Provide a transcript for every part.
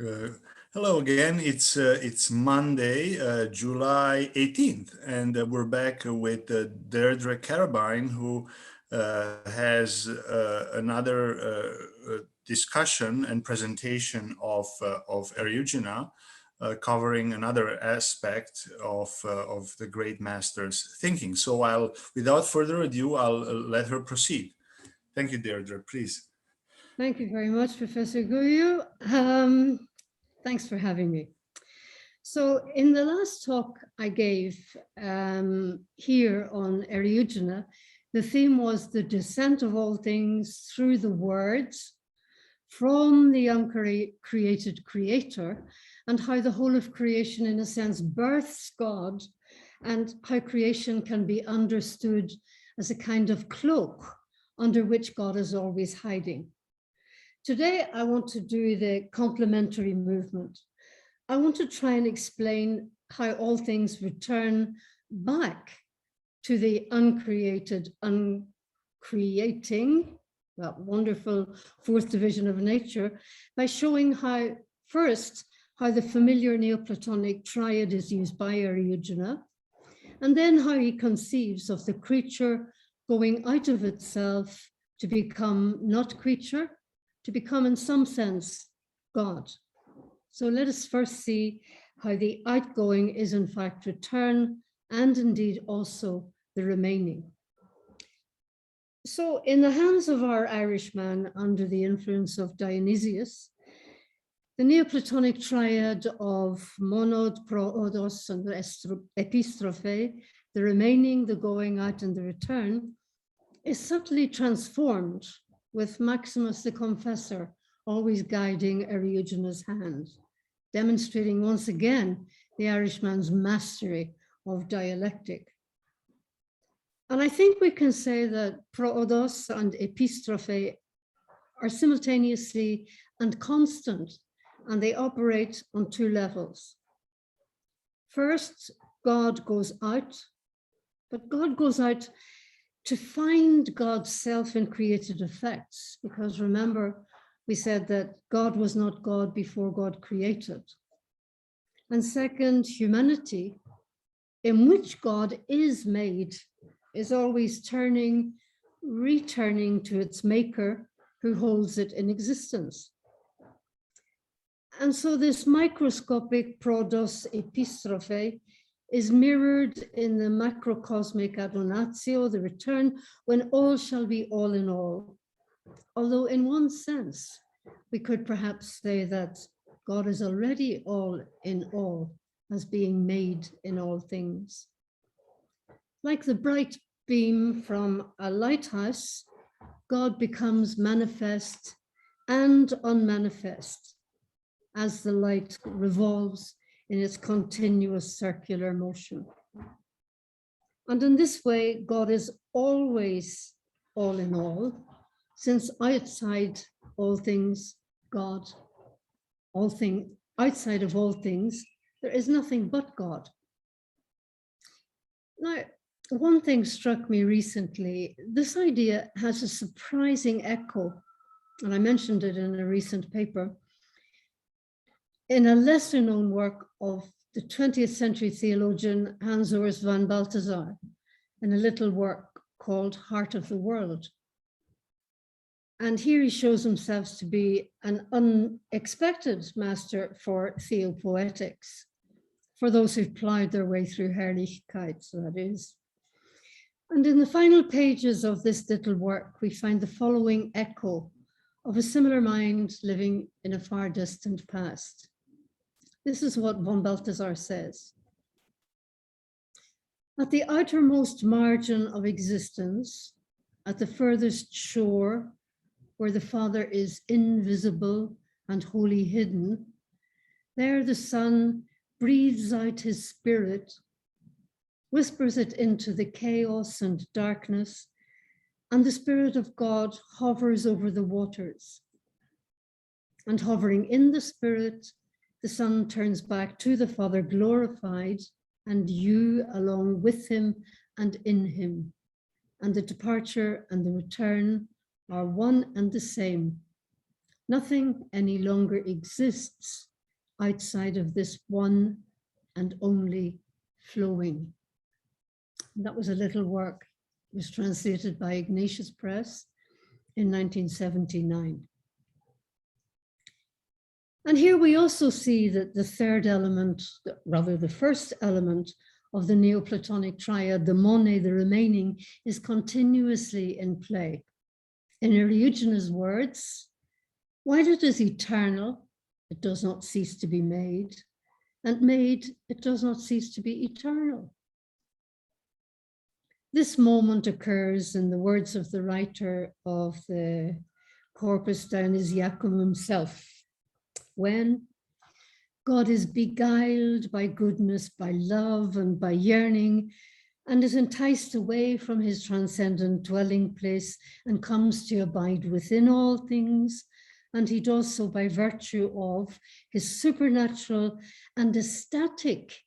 Uh, Hello again. It's Monday, July 18th, and we're back with Deirdre Carabine, who has another discussion and presentation of Eriugena, covering another aspect of the great master's thinking. So without further ado, I'll let her proceed. Thank you, Deirdre. Please. Thank you very much, Professor Guyu. Thanks for having me. So in the last talk I gave here on Eriugena, the theme was the descent of all things through the words from the uncreated creator, and how the whole of creation in a sense births God, and how creation can be understood as a kind of cloak under which God is always hiding. Today, I want to do the complementary movement. I want to try and explain how all things return back to the uncreated, uncreating, that wonderful fourth division of nature, by showing how, first, how the familiar Neoplatonic triad is used by Eriugena, and then how he conceives of the creature going out of itself to become not creature, to become in some sense God. So let us first see how the outgoing is in fact return, and indeed also the remaining. So in the hands of our Irishman under the influence of Dionysius, the Neoplatonic triad of monod, proodos, and epistrophe, the remaining, the going out, and the return, is subtly transformed with Maximus the Confessor always guiding Eriugena's hand, demonstrating once again the Irishman's mastery of dialectic. And I think we can say that proodos and epistrophe are simultaneously and constant, and they operate on two levels. First, God goes out, but God goes out to find God's self in created effects, because remember, we said that God was not God before God created. And second, humanity, in which God is made, is always returning to its maker who holds it in existence. And so this microscopic proodos epistrophe is mirrored in the macrocosmic adonatio, the return, when all shall be all in all. Although in one sense, we could perhaps say that God is already all in all, as being made in all things. Like the bright beam from a lighthouse, God becomes manifest and unmanifest as the light revolves in its continuous circular motion. And in this way, God is always all in all, since outside all things, God, outside of all things, there is nothing but God. Now, one thing struck me recently. This idea has a surprising echo, and I mentioned it in a recent paper, in a lesser known work of the 20th century theologian Hans Urs von Balthasar, in a little work called Heart of the World. And here he shows himself to be an unexpected master for theopoetics, for those who've plowed their way through Herrlichkeit, that is. And in the final pages of this little work, we find the following echo of a similar mind living in a far distant past. This is what von Balthasar says. At the outermost margin of existence, at the furthest shore, where the Father is invisible and wholly hidden, there the Son breathes out his spirit, whispers it into the chaos and darkness, and the Spirit of God hovers over the waters. And hovering in the Spirit, the Son turns back to the Father glorified, and you along with him and in him. And the departure and the return are one and the same. Nothing any longer exists outside of this one and only flowing. And that was a little work. It was translated by Ignatius Press in 1979. And here we also see that the third element, rather the first element of the Neoplatonic triad, the mone, the remaining, is continuously in play. In Eriugena's words, while it is eternal, it does not cease to be made, and made, it does not cease to be eternal. This moment occurs in the words of the writer of the Corpus Dionysiacum himself, when God is beguiled by goodness, by love, and by yearning, and is enticed away from his transcendent dwelling place and comes to abide within all things, and he does so by virtue of his supernatural and ecstatic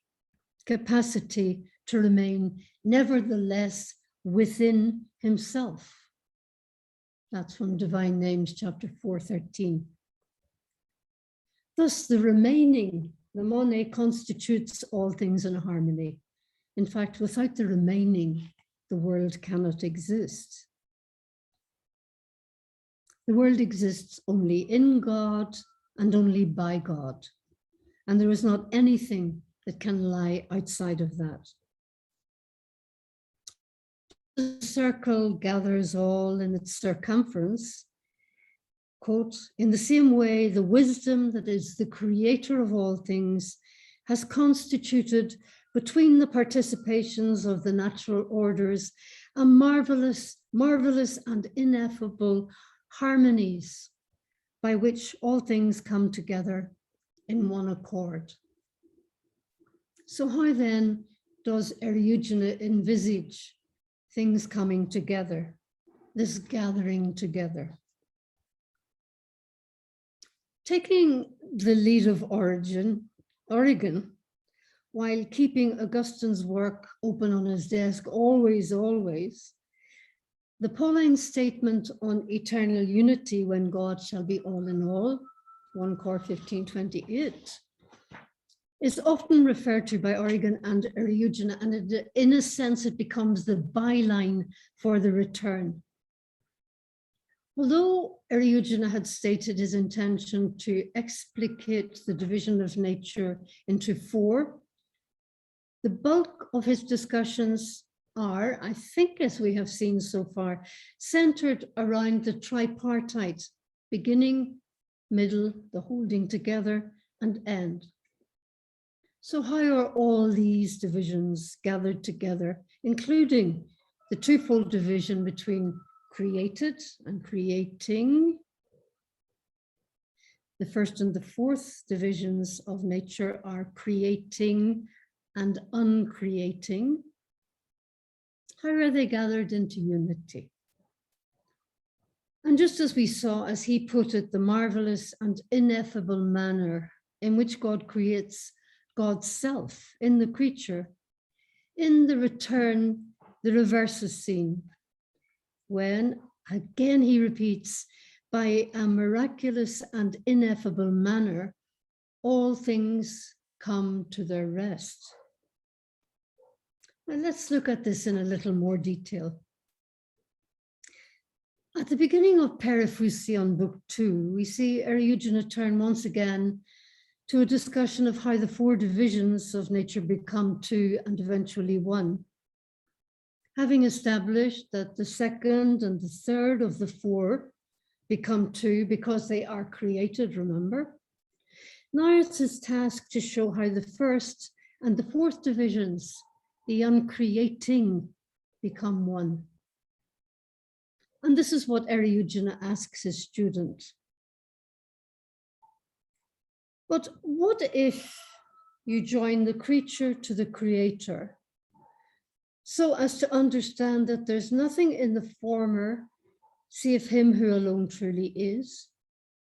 capacity to remain nevertheless within himself. That's from Divine Names, chapter 4:13. Thus, the remaining, the mone, constitutes all things in harmony. In fact, without the remaining, the world cannot exist. The world exists only in God and only by God. And there is not anything that can lie outside of that. The circle gathers all in its circumference. Quote, in the same way, the wisdom that is the creator of all things has constituted between the participations of the natural orders a marvelous and ineffable harmonies by which all things come together in one accord. So how then does Eriugena envisage things coming together, this gathering together? Taking the lead of Origen, while keeping Augustine's work open on his desk, always, the Pauline statement on eternal unity when God shall be all in all, 1 Cor 15:28, is often referred to by Origen and Eriugena, and in a sense it becomes the byline for the return. Although Eriugena had stated his intention to explicate the division of nature into four, the bulk of his discussions are, I think, as we have seen so far, centered around the tripartite, beginning, middle, the holding together, and end. So how are all these divisions gathered together, including the twofold division between created and creating? The first and the fourth divisions of nature are creating and uncreating. How are they gathered into unity? And just as we saw, as he put it, the marvelous and ineffable manner in which God creates God's self in the creature, in the return, the reverse is seen, when, again he repeats, by a miraculous and ineffable manner, all things come to their rest. Now let's look at this in a little more detail. At the beginning of Perifusion, Book 2, we see Eriugena turn once again to a discussion of how the four divisions of nature become two and eventually one. Having established that the second and the third of the four become two because they are created, remember? Now it's his task to show how the first and the fourth divisions, the uncreating, become one. And this is what Eriugena asks his student. But what if you join the creature to the creator, so as to understand that there's nothing in the former, save him who alone truly is,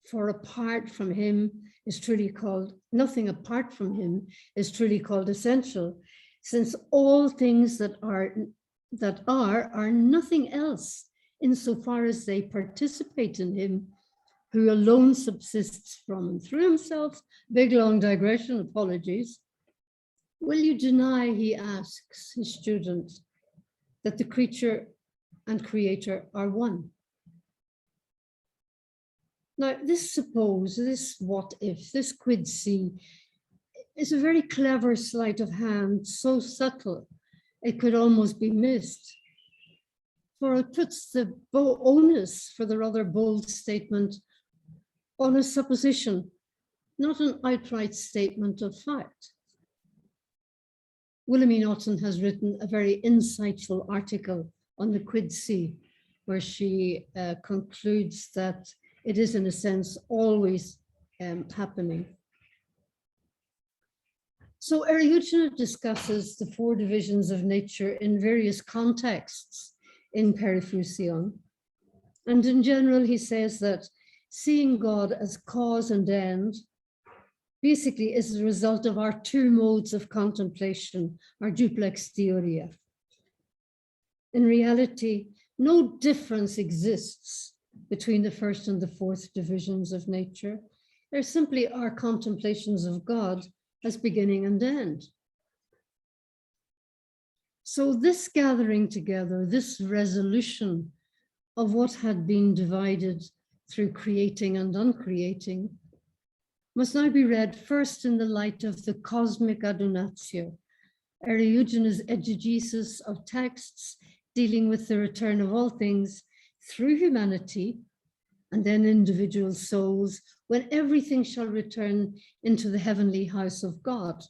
for apart from him is truly called, nothing apart from him is truly called essential, since all things that are nothing else insofar as they participate in him who alone subsists from and through himself, big long digression, apologies. Will you deny, he asks his student, that the creature and creator are one? Now, this suppose, this what if, this quid si, is a very clever sleight of hand, so subtle it could almost be missed. For it puts the onus for the rather bold statement on a supposition, not an outright statement of fact. Wilhelmine Otten has written a very insightful article on the quid si, where she concludes that it is, in a sense, always happening. So Eriugena discusses the four divisions of nature in various contexts in Perifusion. And in general, he says that seeing God as cause and end basically is the result of our two modes of contemplation, our duplex theoria. In reality, no difference exists between the first and the fourth divisions of nature. They're simply our contemplations of God as beginning and end. So this gathering together, this resolution of what had been divided through creating and uncreating, must now be read first in the light of the cosmic adunatio, Eriugena's exegesis of texts dealing with the return of all things through humanity and then individual souls, when everything shall return into the heavenly house of God.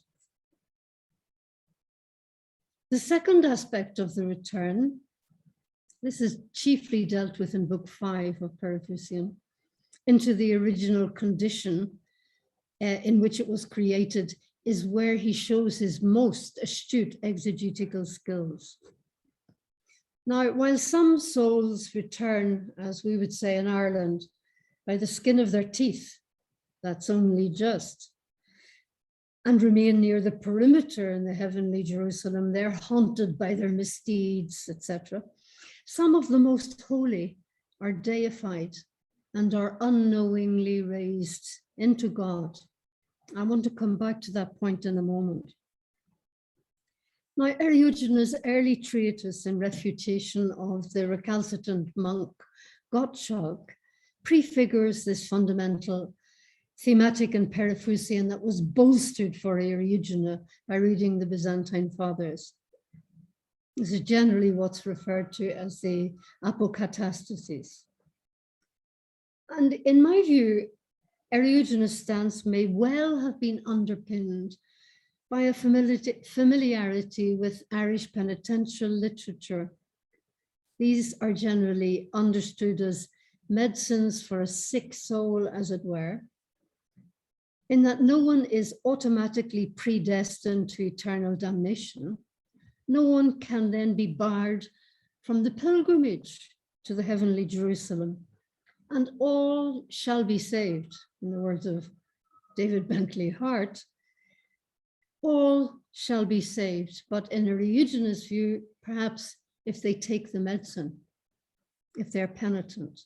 The second aspect of the return, this is chiefly dealt with in Book 5 of Perifusion, into the original condition in which it was created, is where he shows his most astute exegetical skills. Now, while some souls return, as we would say in Ireland, by the skin of their teeth, that's only just, and remain near the perimeter in the heavenly Jerusalem, they're haunted by their misdeeds, etc. Some of the most holy are deified and are unknowingly raised into God. I want to come back to that point in a moment. Now, Eriugena's early treatise in refutation of the recalcitrant monk Gottschalk prefigures this fundamental thematic in Perifusion that was bolstered for Eriugena by reading the Byzantine Fathers. This is generally what's referred to as the apokatastasis. And in my view, Eriugena's stance may well have been underpinned by a familiarity with Irish penitential literature. These are generally understood as medicines for a sick soul, as it were, in that no one is automatically predestined to eternal damnation. No one can then be barred from the pilgrimage to the heavenly Jerusalem, and all shall be saved, in the words of David Bentley Hart. All shall be saved, but in Eriugena's view, perhaps if they take the medicine, if they're penitent.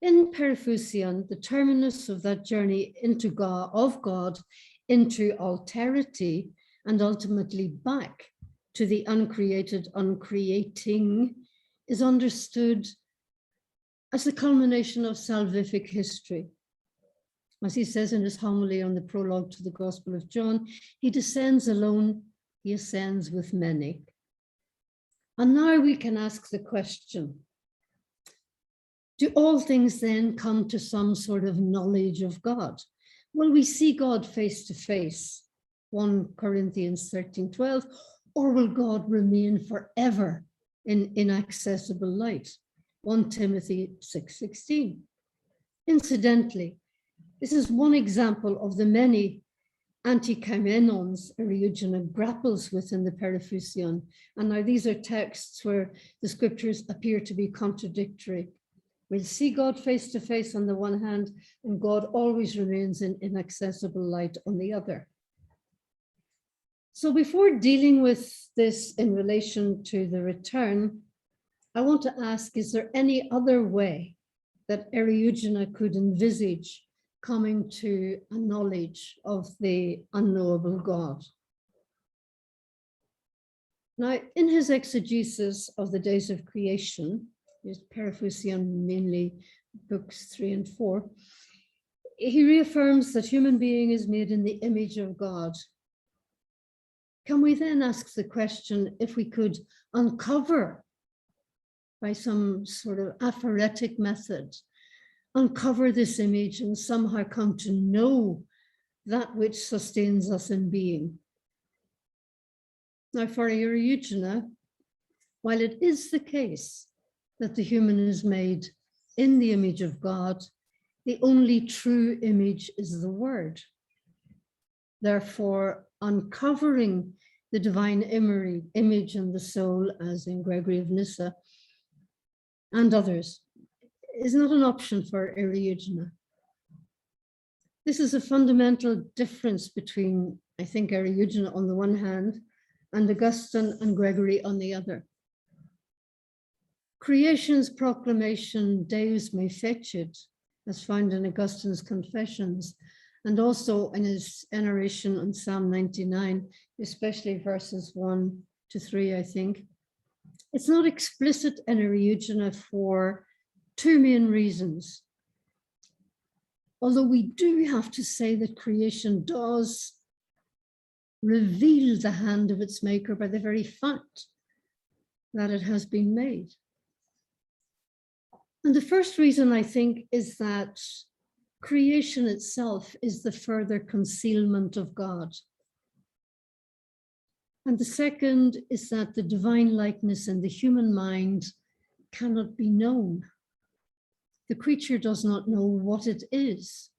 In Perifusion, the terminus of that journey into God, of God, into alterity, and ultimately back to the uncreated, uncreating, is understood as the culmination of salvific history. As he says in his homily on the prologue to the Gospel of John, he descends alone, he ascends with many. And now we can ask the question, do all things then come to some sort of knowledge of God? Will we see God face to face, 1 Corinthians 13:12, or will God remain forever in inaccessible light, 1 Timothy 6:16? Incidentally, this is one example of the many antikaimenons Eriugena grapples with in the Perifusion. And now these are texts where the scriptures appear to be contradictory. We'll see God face to face on the one hand, and God always remains in inaccessible light on the other. So before dealing with this in relation to the return, I want to ask, is there any other way that Eriugena could envisage coming to a knowledge of the unknowable God. Now, in his exegesis of the days of creation, his Paraphusion, mainly books 3 and 4, he reaffirms that human being is made in the image of God. Can we then ask the question if we could uncover, by some sort of aphoretic method, uncover this image and somehow come to know that which sustains us in being? Now, for Eriugena, while it is the case that the human is made in the image of God, the only true image is the Word. Therefore, uncovering the divine image in the soul, as in Gregory of Nyssa and others, is not an option for Eriugena. This is a fundamental difference between, I think, Eriugena on the one hand, and Augustine and Gregory on the other. Creation's proclamation, Deus me fecit, as found in Augustine's Confessions, and also in his narration on Psalm 99, especially verses 1 to 3, I think. It's not explicit in Eriugena for two main reasons. Although we do have to say that creation does reveal the hand of its maker by the very fact that it has been made. And the first reason, I think, is that creation itself is the further concealment of God. And the second is that the divine likeness in the human mind cannot be known. The creature does not know what it is.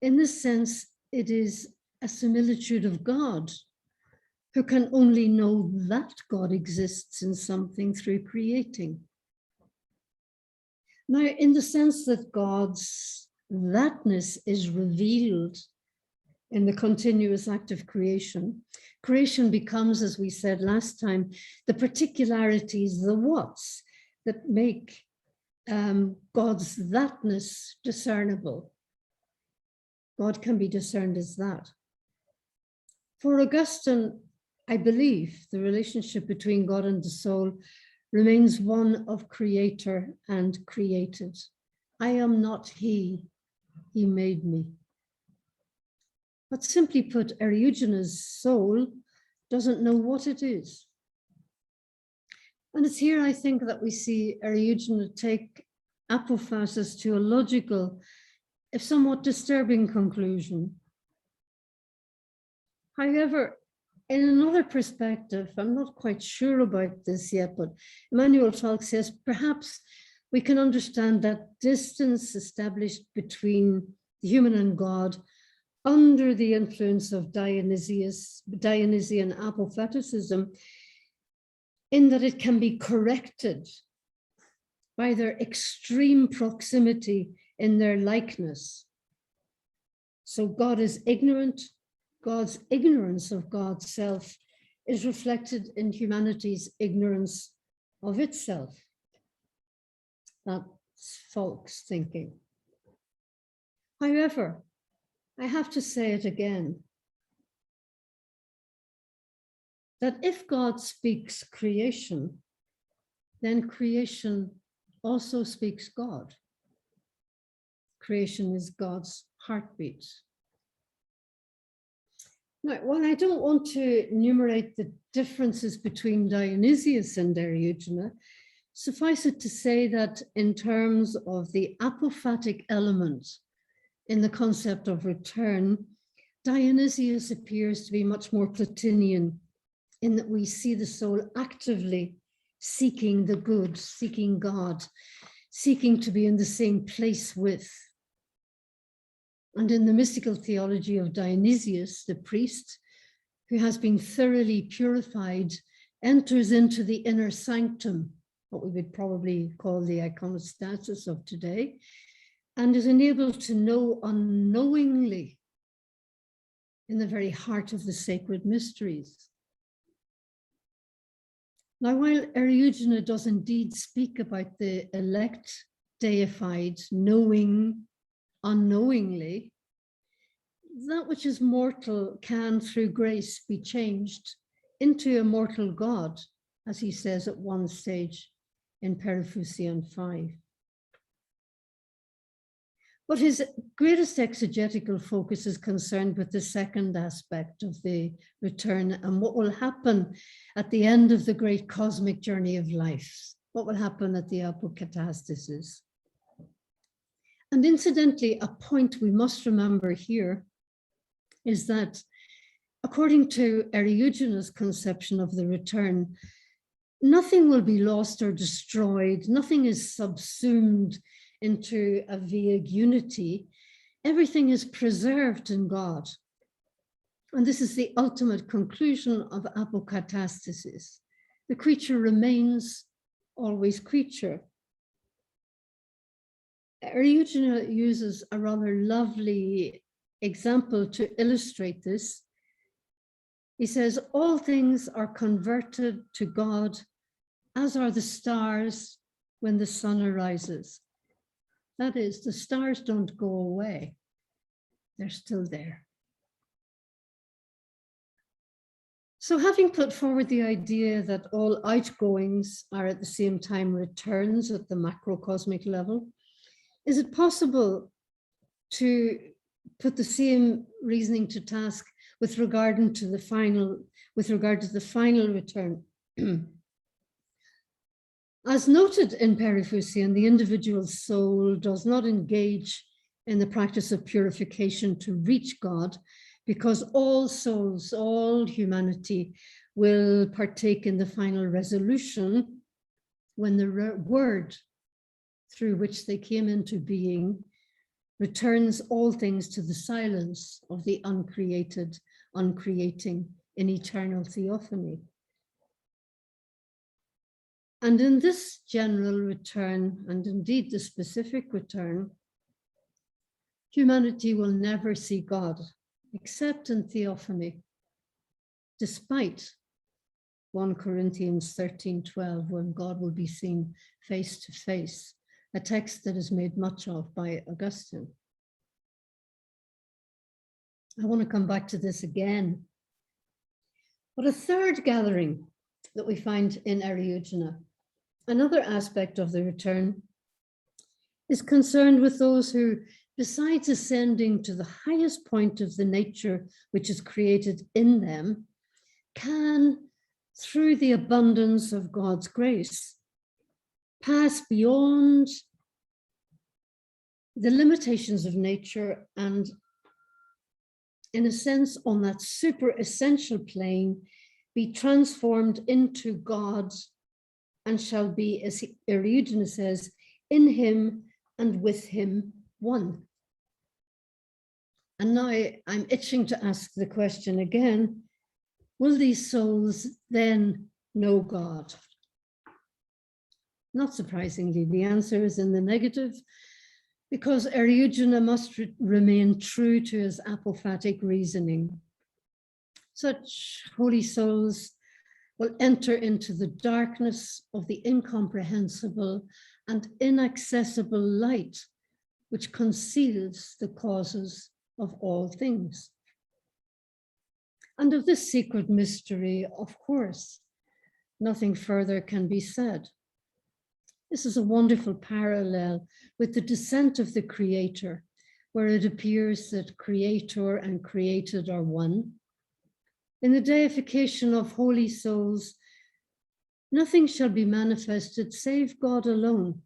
In this sense, it is a similitude of God, who can only know that God exists in something through creating. Now, in the sense that God's thatness is revealed in the continuous act of creation, creation becomes, as we said last time, the particularities, the whats, that make God's thatness discernible. God can be discerned as that. For Augustine, I believe the relationship between God and the soul remains one of creator and created. I am not he made me. But simply put, Eriugena's soul doesn't know what it is. And it's here, I think, that we see Eriugena take apophasis to a logical, if somewhat disturbing conclusion. However, in another perspective, I'm not quite sure about this yet, but Emmanuel Falk says perhaps we can understand that distance established between the human and God under the influence of Dionysian apophaticism, in that it can be corrected by their extreme proximity in their likeness. So God is ignorant. God's ignorance of God's self is reflected in humanity's ignorance of itself. That's Falk's thinking. However, I have to say it again, that if God speaks creation, then creation also speaks God. Creation is God's heartbeat. Now, while I don't want to enumerate the differences between Dionysius and Eriugena, suffice it to say that in terms of the apophatic element in the concept of return, Dionysius appears to be much more Platonian, in that we see the soul actively seeking the good, seeking God, seeking to be in the same place with. And in the mystical theology of Dionysius, the priest, who has been thoroughly purified, enters into the inner sanctum, what we would probably call the iconostasis of today, and is enabled to know unknowingly in the very heart of the sacred mysteries. Now, while Eriugena does indeed speak about the elect deified knowing unknowingly, that which is mortal can, through grace, be changed into a mortal God, as he says at one stage in Periphusian 5. But his greatest exegetical focus is concerned with the second aspect of the return and what will happen at the end of the great cosmic journey of life, what will happen at the apokatastasis. And incidentally, a point we must remember here is that according to Eriugena's conception of the return, nothing will be lost or destroyed, nothing is subsumed into a vague unity. Everything is preserved in God. And this is the ultimate conclusion of apokatastasis. The creature remains always creature. Eriugena uses a rather lovely example to illustrate this. He says, all things are converted to God, as are the stars when the sun arises. That is, the stars don't go away. They're still there. So having put forward the idea that all outgoings are at the same time returns at the macrocosmic level, is it possible to put the same reasoning to task with regard to the final return? As noted in Periphusian, the individual soul does not engage in the practice of purification to reach God, because all souls, all humanity will partake in the final resolution when the word through which they came into being returns all things to the silence of the uncreated, uncreating in eternal theophany. And in this general return, and indeed the specific return, humanity will never see God except in theophany, despite 1 Corinthians 13:12, when God will be seen face to face, a text that is made much of by Augustine. I want to come back to this again. But a third gathering that we find in Eriugena, another aspect of the return, is concerned with those who, besides ascending to the highest point of the nature which is created in them, can, through the abundance of God's grace, pass beyond the limitations of nature and, in a sense, on that super essential plane, be transformed into God, and shall be, as Eriugena says, in him and with him one. And now I'm itching to ask the question again, will these souls then know God? Not surprisingly, the answer is in the negative, because Eriugena must remain true to his apophatic reasoning. Such holy souls will enter into the darkness of the incomprehensible and inaccessible light which conceals the causes of all things. And of this secret mystery, of course, nothing further can be said. This is a wonderful parallel with the descent of the Creator, where it appears that Creator and created are one. In the deification of holy souls, nothing shall be manifested save God alone.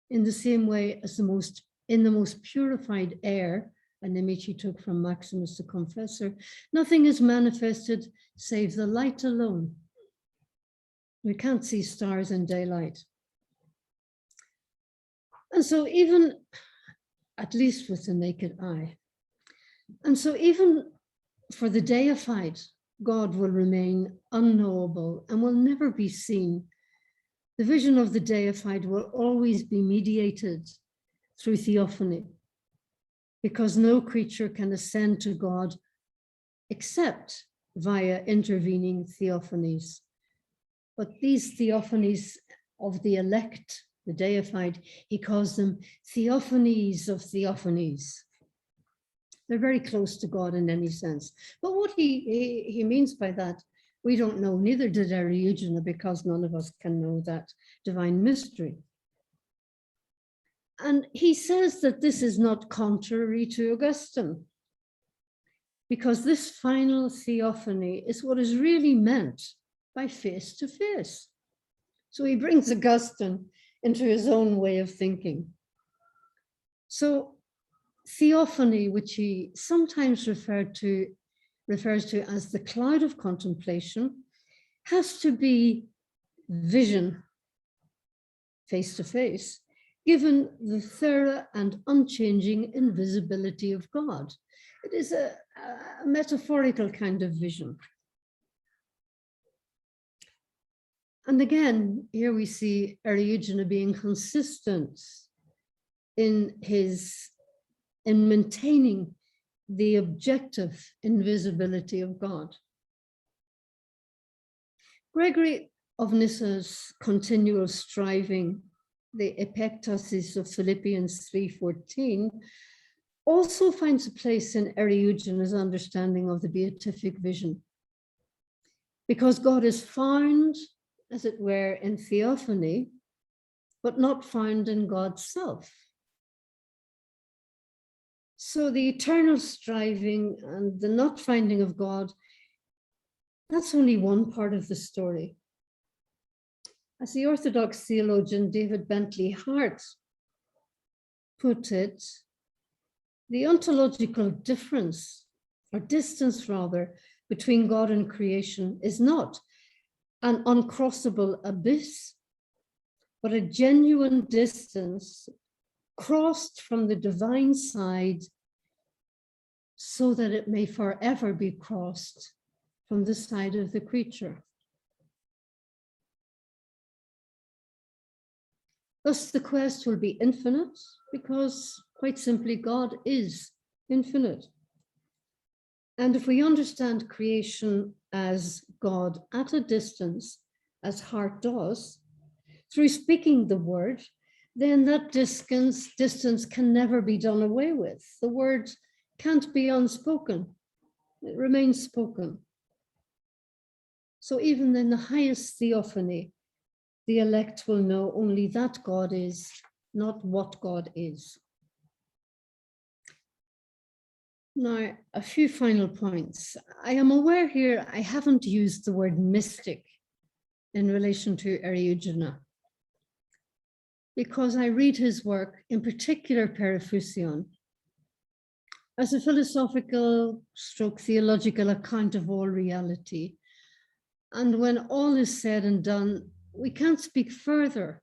In the same way as in the most purified air, an image he took from Maximus the Confessor, nothing is manifested save the light alone. We can't see stars in daylight. And so even, at least with the naked eye, and so even for the deified, God will remain unknowable and will never be seen. The vision of the deified will always be mediated through theophany, because no creature can ascend to God except via intervening theophanies. But these theophanies of the elect, the deified, he calls them theophanies of theophanies. They're very close to God in any sense. But what he means by that, we don't know, neither did Eriugena, because none of us can know that divine mystery. And he says that this is not contrary to Augustine, because this final theophany is what is really meant by face to face. So he brings Augustine into his own way of thinking. So theophany, which he sometimes refers to as the cloud of contemplation, has to be vision, face to face, given the thorough and unchanging invisibility of God. It is a metaphorical kind of vision. And again, here we see Eriugena being consistent in maintaining the objective invisibility of God. Gregory of Nyssa's continual striving, the epektasis of Philippians 3:14, also finds a place in Ereugena's understanding of the beatific vision. Because God is found, as it were, in theophany, but not found in God's self. So the eternal striving and the not finding of God, that's only one part of the story. As the Orthodox theologian David Bentley Hart put it, the ontological difference, or distance rather, between God and creation is not an uncrossable abyss, but a genuine distance crossed from the divine side so that it may forever be crossed from the side of the creature. Thus, the quest will be infinite because, quite simply, God is infinite. And if we understand creation as God at a distance, as Hart does, through speaking the word, then that distance can never be done away with. The word can't be unspoken. It remains spoken. So even in the highest theophany, the elect will know only that God is, not what God is. Now, a few final points. I am aware here I haven't used the word mystic in relation to Eriugena, because I read his work, in particular Periphusion, as a philosophical stroke theological account of all reality. And when all is said and done, we can't speak further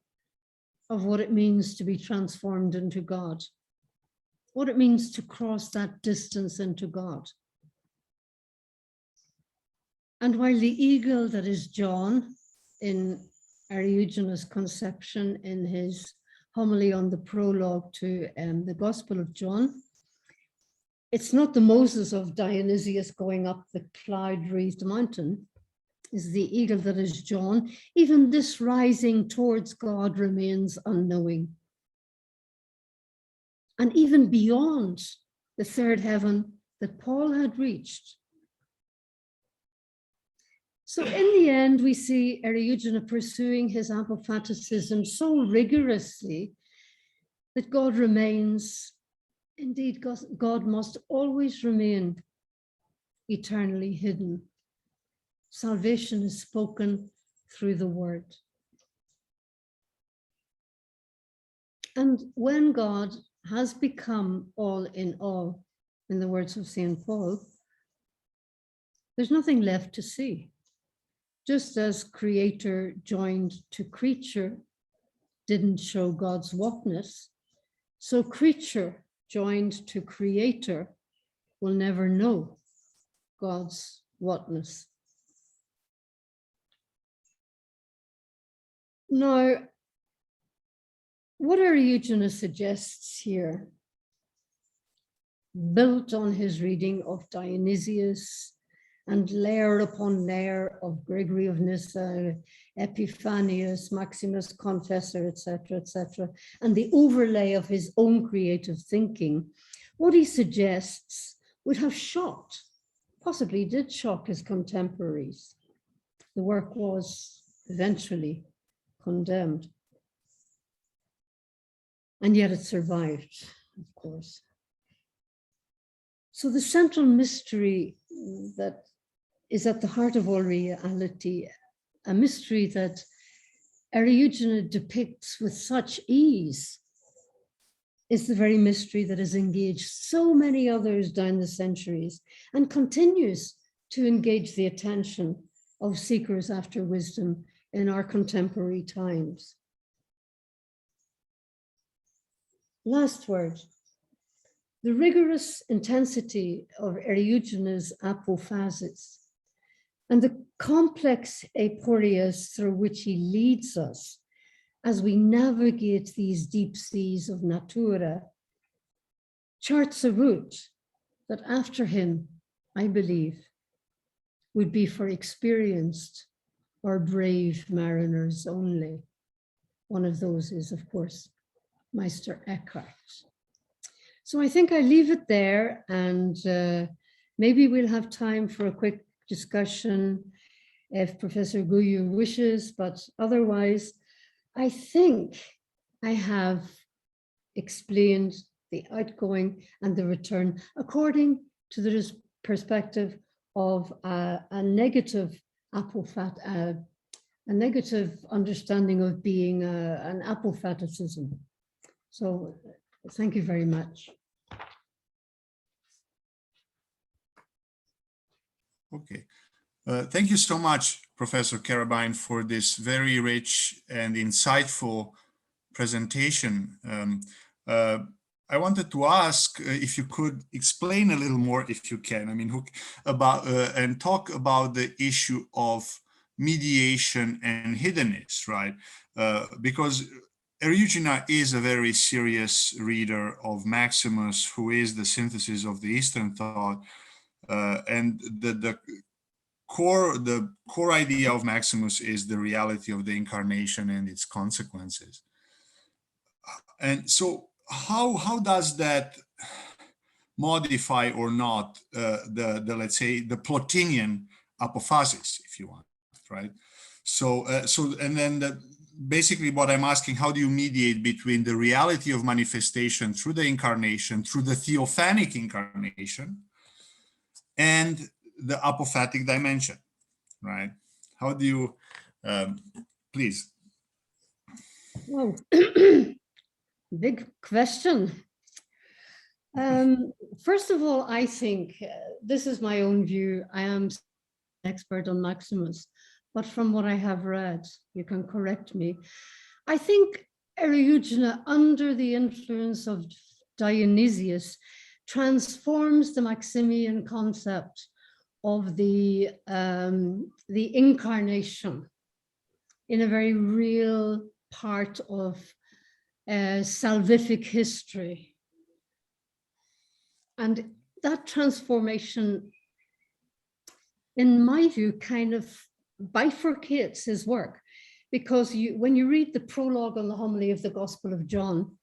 of what it means to be transformed into God, what it means to cross that distance into God. And while the eagle that is John in Eriugena's conception in his homily on the prologue to the Gospel of John, it's not the Moses of Dionysius going up the cloud-wreathed mountain, is the eagle that is John. Even this rising towards God remains unknowing. And even beyond the third heaven that Paul had reached. So in the end, we see Eriugena pursuing his apophaticism so rigorously that God remains, indeed, God must always remain eternally hidden. Salvation is spoken through the word. And when God has become all, in the words of St. Paul, there's nothing left to see. Just as creator joined to creature didn't show God's whatness, so creature joined to creator will never know God's whatness. Now, what Eriugena suggests here, built on his reading of Dionysius and layer upon layer of Gregory of Nyssa, Epiphanius, Maximus Confessor, etc., and the overlay of his own creative thinking, what he suggests would have shocked, possibly did shock his contemporaries. The work was eventually condemned. And yet it survived, of course. So the central mystery that is at the heart of all reality, a mystery that Eriugena depicts with such ease, is the very mystery that has engaged so many others down the centuries and continues to engage the attention of seekers after wisdom in our contemporary times. Last word. The rigorous intensity of Eriugena's apophasis and the complex aporias through which he leads us as we navigate these deep seas of natura charts a route that after him, I believe, would be for experienced or brave mariners only. One of those is, of course, Meister Eckhart. So I think I leave it there, and maybe we'll have time for a quick discussion if Professor Guyu wishes, but otherwise, I think I have explained the outgoing and the return according to the perspective of a negative a negative understanding of being an apophaticism. So thank you very much. Okay. Thank you so much, Professor Carabine, for this very rich and insightful presentation. I wanted to ask if you could explain a little more, if you can, I mean, about and talk about the issue of mediation and hiddenness, right? Because Eriugena is a very serious reader of Maximus, who is the synthesis of the Eastern thought, and the core idea of Maximus is the reality of the incarnation and its consequences. And so how does that modify or not the let's say the Plotinian apophasis, if you want, right? So and then basically what I'm asking, how do you mediate between the reality of manifestation through the incarnation, through the theophanic incarnation, and the apophatic dimension, right? How do you, please? Well, big question. First of all, I think this is my own view. I am an expert on Maximus, but from what I have read, you can correct me. I think Eriugena, under the influence of Dionysius, transforms the Maximian concept of the incarnation in a very real part of salvific history. And that transformation, in my view, kind of bifurcates his work, because when you read the prologue on the homily of the Gospel of John,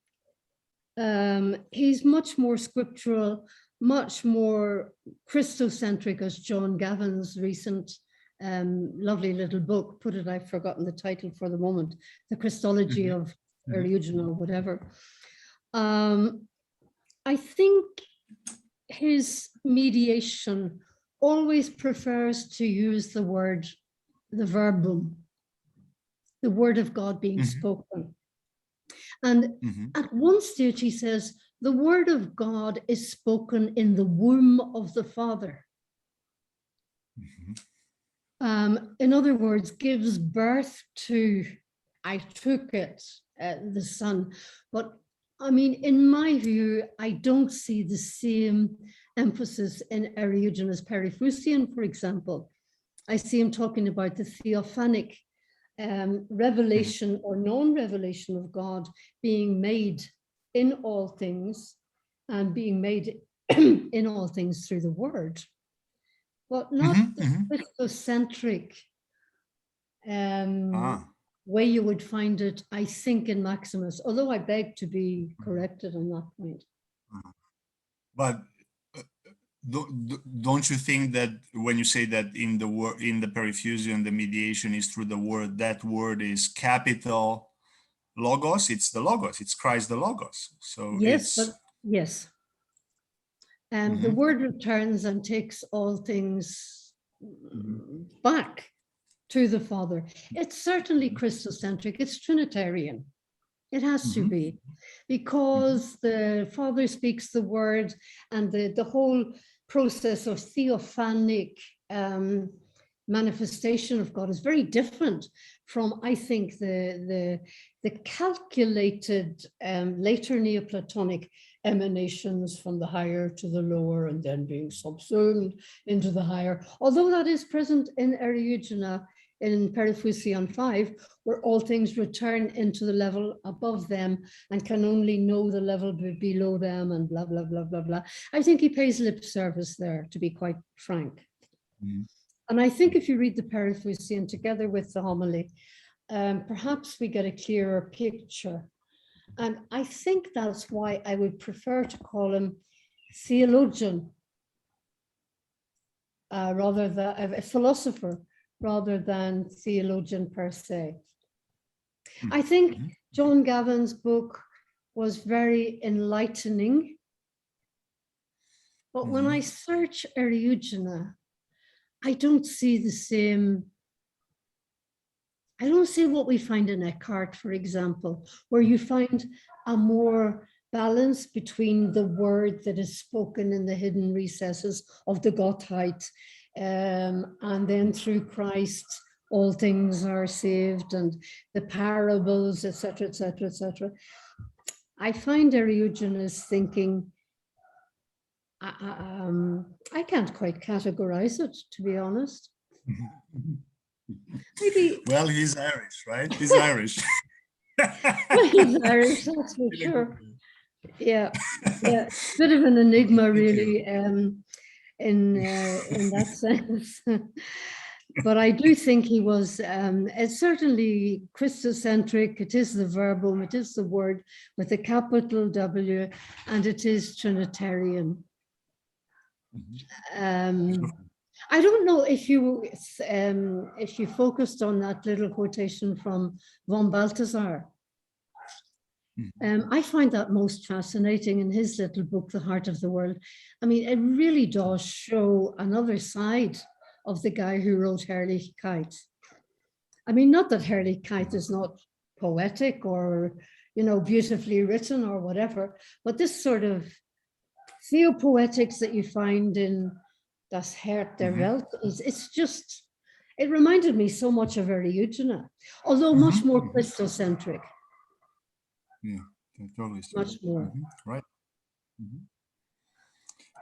he's much more scriptural, much more Christocentric, as John Gavin's recent lovely little book put it. I've forgotten the title for the moment, The Christology of Eriugena or whatever. I think his mediation always prefers to use the word, the verbum, the word of God being spoken. And at one stage he says, the word of God is spoken in the womb of the Father. In other words, gives birth to, I took it, the Son. But I mean, in my view, I don't see the same emphasis in Eriugena's Periphuseion, for example. I see him talking about the theophanic revelation or non-revelation of God being made in all things and being made in all things through the word. but not Mhm, the mhm. Christocentric Ah, way you would find it, I think, in Maximus, although I beg to be corrected on that point. but don't you think that when you say that in the word, in the perifusion, the mediation is through the word, that word is capital logos? It's the logos. It's Christ the logos. So Yes, it's. but yes. And the Mhm, word returns and takes all things mhm, back to the Father. It's certainly Christocentric, it's Trinitarian. It has to mhm, be, mhm, because the Father speaks the word, and the whole process of theophanic manifestation of God is very different from, I think, the calculated later Neoplatonic emanations from the higher to the lower and then being subsumed into the higher, although that is present in Eriugena in Perifusion 5, where all things return into the level above them and can only know the level below them, and blah, blah, blah, blah, blah. I think he pays lip service there, to be quite frank. mhm. And I think if you read the Perifusion together with the homily, perhaps we get a clearer picture. And I think that's why I would prefer to call him theologian, rather than a philosopher, rather than theologian per se. I think Mhm. John Gavin's book was very enlightening, but when I Mhm. search Eriugena, I don't see the same. I don't see what we find in Eckhart, for example, where you find a more balance between the word that is spoken in the hidden recesses of the Gottheit, and then through Christ, all things are saved, and the parables, etc., etc., etc. I find Ereugena's thinking, I can't quite categorize it, to be honest. Maybe Well, he's Irish, right? He's Irish. he's Irish, that's for sure. Yeah, yeah, bit of an enigma, Thank you. really, in that sense. But I do think he was, it's certainly Christocentric. It is the verbum, it is the word with a capital W, and it is Trinitarian. I don't know if you focused on that little quotation from von Balthasar. I find that most fascinating in his little book, The Heart of the World. I mean, it really does show another side of the guy who wrote Herrlichkeit. I mean, not that Herrlichkeit is not poetic or, beautifully written or whatever, but this sort of theopoetics that you find in Das Hert der Welt, it's just, it reminded me so much of Eriugena, although much more Christocentric. Yeah, totally. Much more. Right.